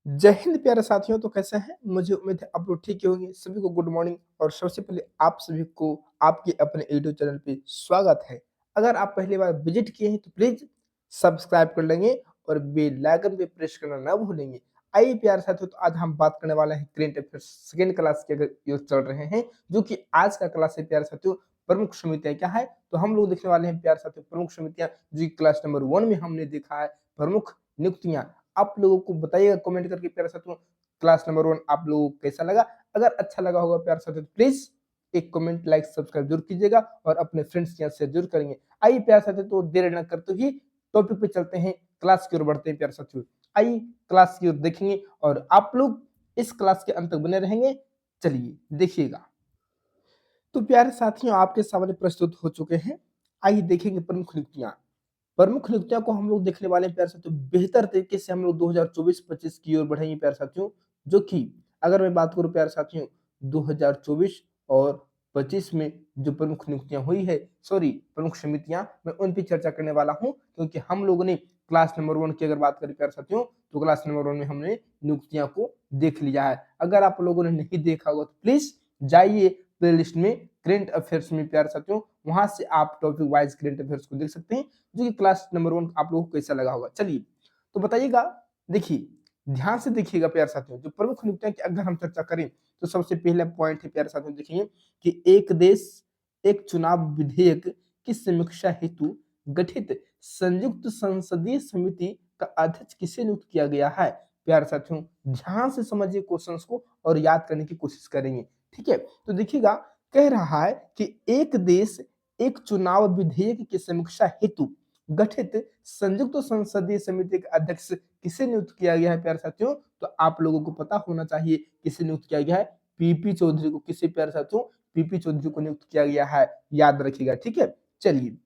जय हिंद प्यारे साथियों। तो कैसे हैं? मुझे उम्मीद है आप लोग ठीक ही होंगे। सभी को गुड मॉर्निंग और सबसे पहले आप सभी को आपके अपने यूट्यूब चैनल पे स्वागत है। अगर आप पहली बार विजिट किए हैं तो प्लीज सब्सक्राइब कर लेंगे और बेल आइकन पे प्रेस करना ना भूलेंगे। आइए प्यारे साथियों, तो आज हम बात करने वाले हैं करंट अफेयर्स सेकेंड क्लास के अगर ये चल रहे हैं, जो कि आज का क्लास है प्यारे साथियों। प्रमुख समितियां क्या है, तो हम लोग देखने वाले हैं प्यारे साथियों प्रमुख समितियां, जो कि क्लास नंबर 1 में हमने देखा है। प्रमुख नियुक्तियां आप लोगों को बताइएगा कमेंट करके प्यारे साथियों, क्लास नंबर 1 आप लोगों को कैसा लगा। अगर अच्छा लगा होगा प्यारे साथियों तो प्लीज एक कमेंट लाइक सब्सक्राइब जरूर कीजिएगा और अपने फ्रेंड्स के साथ शेयर जरूर करेंगे। आइए प्यारे साथियों, तो देर न करते ही टॉपिक पे चलते हैं, क्लास की ओर बढ़ते हैं प्यारे साथियों। आइए क्लास की ओर देखेंगे और आप लोग इस क्लास के अंत तक बने रहेंगे। चलिए देखिएगा। तो प्यारे साथियों, आपके सामने प्रस्तुत हो चुके हैं। आइए देखेंगे प्रमुख नियुक्तियां। प्रमुख नियुक्तियों को हम लोग देखने वाले हैं प्यारे साथियों। बेहतर तरीके से हम लोग 2024-25 की ओर बढ़ेंगे प्यारे साथियों, जो कि अगर मैं बात करूं प्यारे साथियों 2024 और 25 में जो प्रमुख नियुक्तियां हुई है, सॉरी प्रमुख समितियां, मैं उन पर चर्चा करने वाला हूं। क्योंकि हम लोगों ने क्लास नंबर 1 की अगर बात करें प्यारे साथियों, तो क्लास नंबर 1 में हमने नियुक्तियां को देख लिया है। अगर आप लोगों ने नहीं देखा होगा तो प्लीज जाइए प्ले लिस्ट में करंट अफेयर्स में प्यारे साथियों, वहां से आप टॉपिक वाइज करंट अफेयर्स को देख सकते हैं, जो कि क्लास नंबर 1 आप लोगों को कैसा लगा होगा। चलिए तो बताइएगा। देखिए, ध्यान से देखिएगा प्यारे साथियों, जो प्रमुख नियुक्तियां की अगर हम चर्चा करें तो सबसे पहला पॉइंट है प्यारे साथियों, देखिए कि एक देश एक चुनाव विधेयक की समीक्षा हेतु गठित संयुक्त संसदीय समिति का अध्यक्ष किसे नियुक्त किया गया है। प्यारे साथियों, ध्यान से समझिए क्वेश्चंस को और याद करने की कोशिश करेंगे। ठीक है, तो देखिएगा, कह रहा है कि एक देश एक चुनाव विधेयक की समीक्षा हेतु गठित संयुक्त संसदीय समिति के अध्यक्ष किसे नियुक्त किया गया है प्यारे साथियों, तो आप लोगों को पता होना चाहिए किसे नियुक्त किया गया है। पीपी चौधरी को। किसे प्यारे साथियों? पीपी चौधरी को नियुक्त किया गया है, याद रखिएगा। ठीक है, चलिए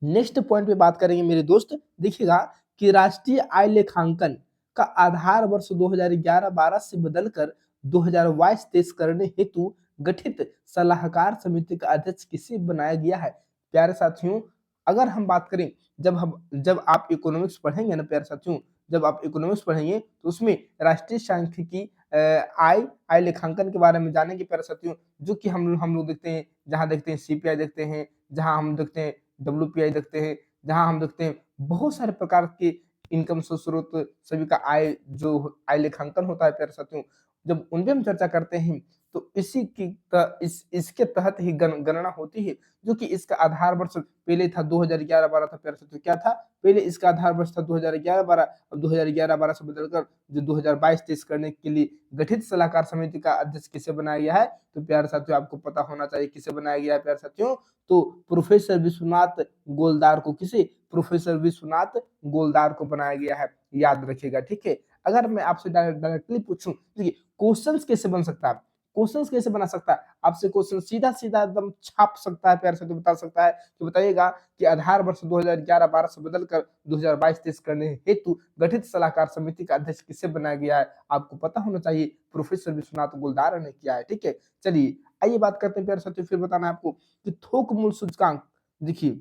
नेक्स्ट पॉइंट पे बात करेंगे मेरे दोस्त। देखिएगा कि राष्ट्रीय आय लेखांकन का आधार वर्ष 2011-12 से बदलकर 2022-23 करने हेतु गठित सलाहकार समिति का अध्यक्ष किसे बनाया गया है। प्यारे साथियों, अगर हम बात करें, जब आप इकोनॉमिक्स पढ़ेंगे ना प्यारे साथियों, जब आप इकोनॉमिक्स पढ़ेंगे तो उसमें राष्ट्रीय सांख्यिकी आय आय लेखांकन के बारे में जानेंगे प्यारे साथियों, जो कि हम लोग देखते हैं, जहां देखते हैं सीपीआई देखते हैं, जहां हम देखते हैं डब्ल्यूपीआई देखते हैं, जहां हम देखते हैं बहुत सारे प्रकार के इनकम से स्रोत, सभी का आय जो आय लेखांकन होता है प्यारे साथियों, जब उन पे हम चर्चा करते हैं तो इसके तहत ही गणना होती है, जो कि इसका आधार वर्ष पहले था 2011-12 था प्यारे साथियों। क्या था? पहले इसका आधार वर्ष था 2011-12, अब 2011-12 से बदलकर जो 2022-23 करने के लिए गठित सलाहकार समिति का अध्यक्ष किसे बनाया गया है, तो प्यारे साथियों आपको पता होना चाहिए किसे बनाया गया है प्यारे साथियों, तो प्रोफेसर विश्वनाथ गोलदार को। किसे? प्रोफेसर विश्वनाथ गोलदार को बनाया गया है, याद रखिएगा। ठीक है, अगर मैं आपसे डायरेक्टली पूछूं, देखिए क्वेश्चंस कैसे बन सकता है, क्वेश्चंस कैसे बना सकता है आपसे, क्वेश्चन सीधा सीधा एकदम छाप सकता है प्यारे साथियों, बता सकता है कि बताइएगा कि आधार वर्ष 2011-12 से बदलकर 2022-23 करने हेतु गठित सलाहकार समिति का अध्यक्ष किसे बनाया गया है। आपको पता होना चाहिए प्रोफेसर विश्वनाथ गोलदार ने किया है। ठीक है, चलिए आइए बात करते हैं प्यारे साथियों, फिर बताना है आपको कि थोक मूल्य सूचकांक। देखिए,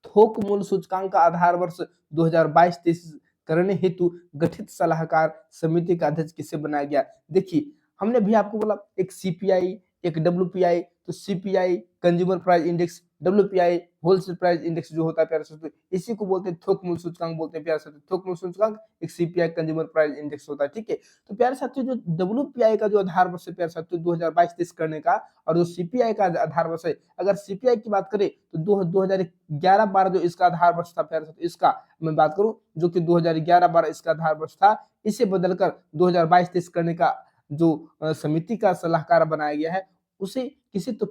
थोक मूल्य सूचकांक का आधार वर्ष 2022-23 करने हेतु गठित सलाहकार समिति का अध्यक्ष किसे बनाया गया। देखिए, हमने भी आपको बोला एक सीपीआई एक डब्ल्यूपीआई, तो CPI consumer price index, WPI wholesale price index जो होता है प्यारे साथियों, इसी को बोलते हैं थोक मूल्य सूचकांक बोलते हैं प्यारे साथियों। थोक मूल्य सूचकांक एक सीपीआई कंज्यूमर प्राइस इंडेक्स होता है। ठीक है, तो प्यारे साथियों, जो डब्ल्यूपीआई का जो आधार वर्ष है प्यारे साथियों 2022-23 करने का, और जो सीपीआई का आधार वर्ष है, अगर सीपीआई की बात करें तो 2011-12 जो इसका आधार वर्ष था प्यारे साथियों, इसका मैं बात करूं, जो कि 2011-12 इसका आधार वर्ष था, इसे बदलकर 2022-23 करने का जो समिति का सलाहकार बनाया गया है, उसे किसी तो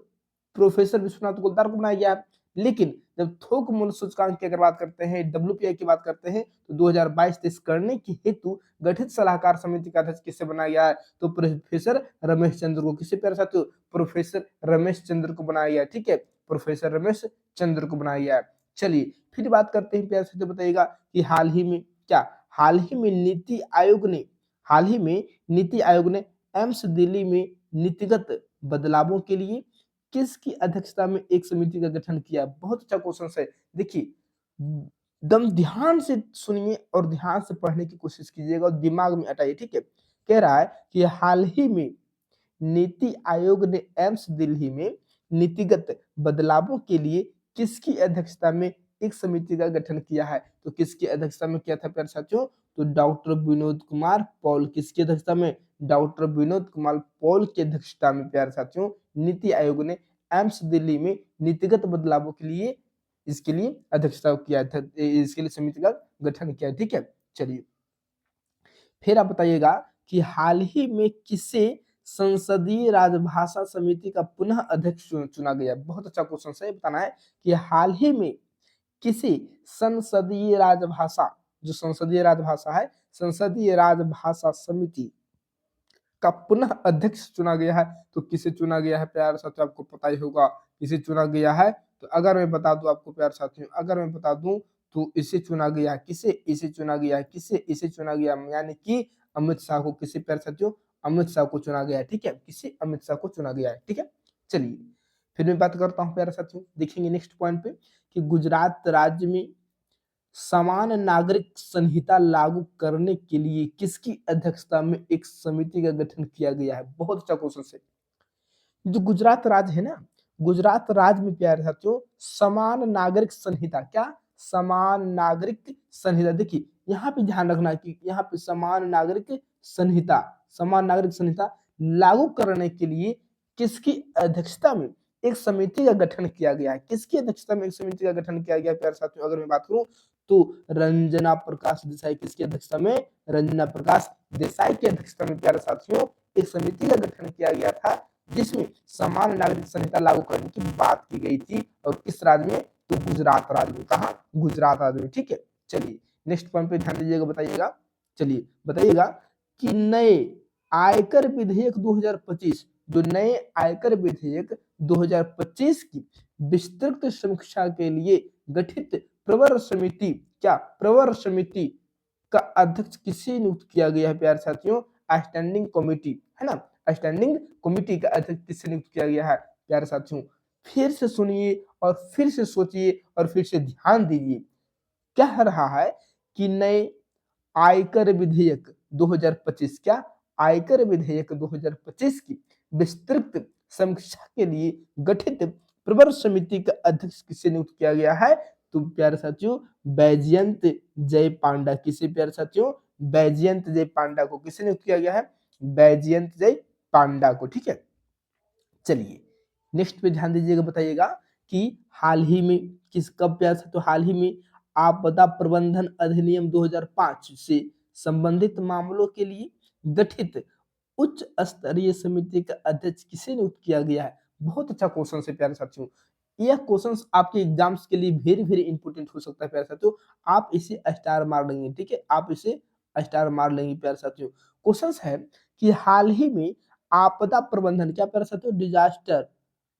प्रोफेसर विश्वनाथ गोलदार को बनाया गया है। लेकिन जब थोक मूल्य सूचकांक की अगर बात करते हैं, डब्ल्यूपीआई की बात करते हैं, तो 2022-23 करने की हेतु गठित सलाहकार समिति का अध्यक्ष किसे बनाया गया है, तो प्रोफेसर रमेश चंद्र को। किसे प्यारे साथियों? प्रोफेसर रमेश चंद्र को बनाया गया है। ठीक है, प्रोफेसर रमेश चंद्र को बनाया गया है। चलिए फिर बात करते हैं प्यारे साथियों, बताइएगा कि हाल ही में नीति आयोग ने एम्स दिल्ली में नीतिगत बदलावों के लिए किसकी अध्यक्षता में एक समिति का गठन किया। बहुत अच्छा क्वेश्चन है। देखिए, एकदम ध्यान से सुनिए और ध्यान से पढ़ने की कोशिश कीजिएगा और दिमाग में अटाइए, ठीक है। कह रहा है कि हाल ही में नीति आयोग ने एम्स दिल्ली में नीतिगत बदलावों के लिए किसकी अध्यक्षता में एक समिति का गठन किया है? तो किसकी अध्यक्षता में किया था प्यारे साथियों? तो डॉक्टर विनोद कुमार पॉल। किसकी अध्यक्षता में? डॉक्टर विनोद कुमार पॉल की अध्यक्षता में प्यारे साथियों नीति आयोग ने एम्स दिल्ली में नीतिगत बदलावों के लिए इसके लिए अध्यक्षता किया था, इसके लिए समिति का गठन किया, ठीक है। चलिए फिर आप बताइएगा कि हाल ही में किसे संसदीय राजभाषा समिति का पुनः अध्यक्ष चुना गया? बहुत अच्छा क्वेश्चन है, बताना है कि हाल ही में किसी संसदीय राजभाषा, जो संसदीय राजभाषा है, संसदीय राजभाषा समिति का पुनः अध्यक्ष चुना गया है। तो किसे चुना गया है प्यारे साथियों? आपको पता ही होगा किसे चुना गया है। तो अगर मैं बता दूं आपको प्यारे साथियों, अगर मैं बता दूं तो इसे चुना गया है। किसे? इसे चुना गया है। किसे? इसे चुना गया, यानी कि अमित शाह को। किसे प्यारे साथियों? अमित शाह को चुना गया है, ठीक है। किसे? अमित शाह को चुना गया है, ठीक है। चलिए फिर मैं बात करता हूँ प्यारे साथियों, देखेंगे नेक्स्ट पॉइंट पे कि गुजरात राज्य में समान नागरिक संहिता लागू करने के लिए किसकी अध्यक्षता में एक समिति का गठन किया गया है? बहुत अच्छा क्वेश्चन है। जो गुजरात राज्य है ना, गुजरात राज्य में प्यारे साथियों समान नागरिक संहिता, क्या? समान नागरिक संहिता। देखिए यहाँ पे ध्यान रखना कि यहाँ पे समान नागरिक संहिता, समान नागरिक संहिता लागू करने के लिए किसकी अध्यक्षता में एक समिति का गठन किया गया है? किसकी अध्यक्षता में एक समिति का गठन किया गया है प्यारे साथियों? अगर मैं बात करूं तो रंजना प्रकाश देसाई। किसकी अध्यक्षता में? रंजना प्रकाश देसाई की अध्यक्षता में प्यारे साथियों एक समिति का गठन किया गया था, जिसमें समान नागरिक संहिता लागू करने की बात की गई थी। और किस राज्य में? तो गुजरात राज्य में। कहा? गुजरात राज्य में, ठीक है। चलिए नेक्स्ट पॉइंट पे ध्यान दीजिएगा, बताइएगा। चलिए बताइएगा कि नए आयकर विधेयक 2025, जो नए आयकर विधेयक 2025 की विस्तृत समीक्षा के लिए गठित प्रवर समिति, क्या? प्रवर समिति का अध्यक्ष किसे नियुक्त किया गया है प्यारे साथियों? स्टैंडिंग कमेटी, है ना। स्टैंडिंग कमेटी का अध्यक्ष किसे नियुक्त किया गया है प्यारे साथियों? फिर से सुनिए और फिर से सोचिए और फिर से ध्यान दीजिए। कह रहा है कि नए आयकर विधेयक 2025, क्या? आयकर विधेयक 2025 की विस्तृत समीक्षा के लिए गठित प्रवर समिति का अध्यक्ष किसे नियुक्त किया गया है? तो प्यारे साथियों बैजयंत जय पांडा। किसे प्यारे साथियों? बैजयंत जय पांडा को किसे नियुक्त किया गया है? बैजयंत जय पांडा को, ठीक है। चलिए नेक्स्ट पे ध्यान दीजिएगा, बताइएगा कि हाल ही में किस कब प्यारे साथियों? हाल ही में आपदा प्रबंधन अधिनियम 2005 से संबंधित मामलों के लिए गठित उच्च स्तरीय समिति का अध्यक्ष किसे नियुक्त किया गया है? बहुत अच्छा क्वेश्चन है प्यारे साथियों। यह क्वेश्चन आपके एग्जाम्स के लिए वेरी वेरी इंपोर्टेंट हो सकता है प्यारे साथियों। आप इसे स्टार मार लेंगे, ठीक है। आप इसे स्टार मार लेंगे प्यारे साथियों। क्वेश्चन है कि हाल ही में आपदा प्रबंधन, क्या प्यारे साथियों? डिजास्टर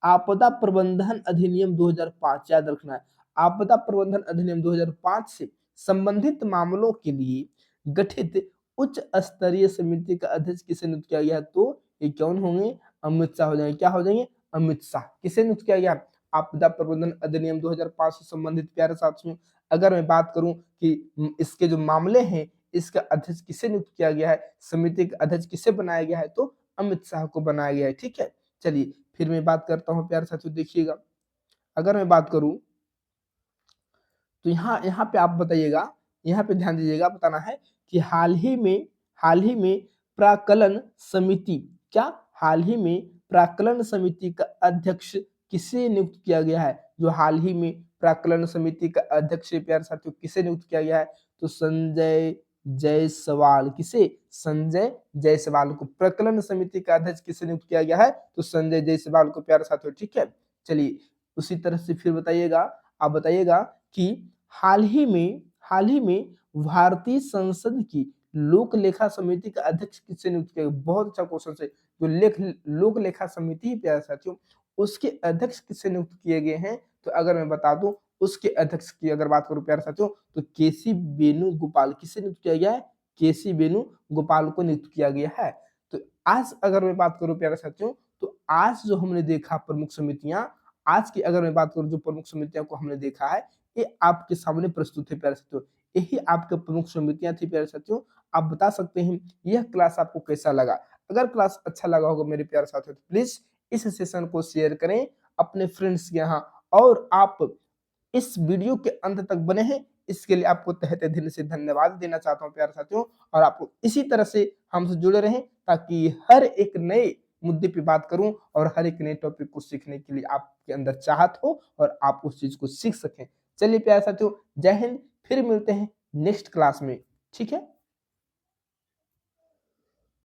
आपदा प्रबंधन अधिनियम 2005, याद रखना है। आपदा प्रबंधन अधिनियम 2005 से संबंधित मामलों के लिए गठित उच्च स्तरीय समिति का अध्यक्ष किसे नियुक्त किया गया? तो ये कौन होंगे? अमित शाह हो जाएंगे। क्या हो जाएंगे? अमित शाह। किसे नियुक्त किया गया? आपदा प्रबंधन अधिनियम 2005 से संबंधित प्यारे साथियों अगर मैं बात करूं कि इसके जो मामले हैं इसका अध्यक्ष किसे नियुक्त किया गया है, समिति का अध्यक्ष किसे बनाया गया है? तो अमित शाह को बनाया गया है, ठीक है। चलिए फिर मैं बात करता हूं प्यारे साथियों, देखिएगा अगर मैं बात करूं तो यहाँ यहाँ पे आप बताइएगा, यहाँ पे ध्यान दीजिएगा, बताना है कि हाल ही में प्राक्कलन समिति, क्या? हाल ही में प्राक्कलन समिति का अध्यक्ष किसे नियुक्त किया गया है? जो हाल ही में प्राक्कलन समिति का अध्यक्ष प्यारे साथियों किसे नियुक्त किया गया है? तो संजय जायसवाल। किसे? संजय जायसवाल को। प्रकलन समिति का अध्यक्ष किसे नियुक्त किया गया है? तो संजय जायसवाल को प्यारे साथियों, ठीक है। चलिए उसी तरह से फिर बताइएगा, आप बताइएगा कि हाल ही में भारतीय संसद की लोक लेखा समिति का अध्यक्ष किसे नियुक्त किया गया? बहुत अच्छा क्वेश्चन है। जो लोक लेखा समिति है प्यारे साथियों उसके अध्यक्ष किसे नियुक्त किए गए हैं? तो अगर मैं बता दूं उसके अध्यक्ष की अगर बात करूं प्यारे साथियों तो केसी वेणुगोपाल। किसे नियुक्त किया गया है? केसी वेणुगोपाल को नियुक्त किया गया है। तो आज अगर मैं बात करूं प्यारे साथियों तो आज जो हमने देखा प्रमुख समितियां, आज की अगर मैं बात करूं जो प्रमुख समितियों को हमने देखा है ये आपके सामने प्रस्तुत है प्यारे साथियों। यही आपके प्रमुख समितियाँ थी प्यारे साथियों। आप बता सकते हैं यह क्लास आपको कैसा लगा? अगर क्लास अच्छा लगा होगा मेरे प्यारे साथियों तो प्लीज़ इस सेशन को शेयर करें अपने फ्रेंड्स के यहाँ और आप इस वीडियो के अंत तक बने हैं, इसके लिए आपको तहे दिल से धन्यवाद देना चाहता हूँ प्यारे साथियों और आप इसी तरह से हमसे जुड़े रहें ताकि हर एक नए मुद्दे पे बात करूँ और हर एक नए टॉपिक को सीखने के लिए आपके अंदर चाहत हो और आप उस चीज़ को सीख सकें। चलिए प्यारे साथियों, जय हिंद, फिर मिलते हैं नेक्स्ट क्लास में, ठीक है?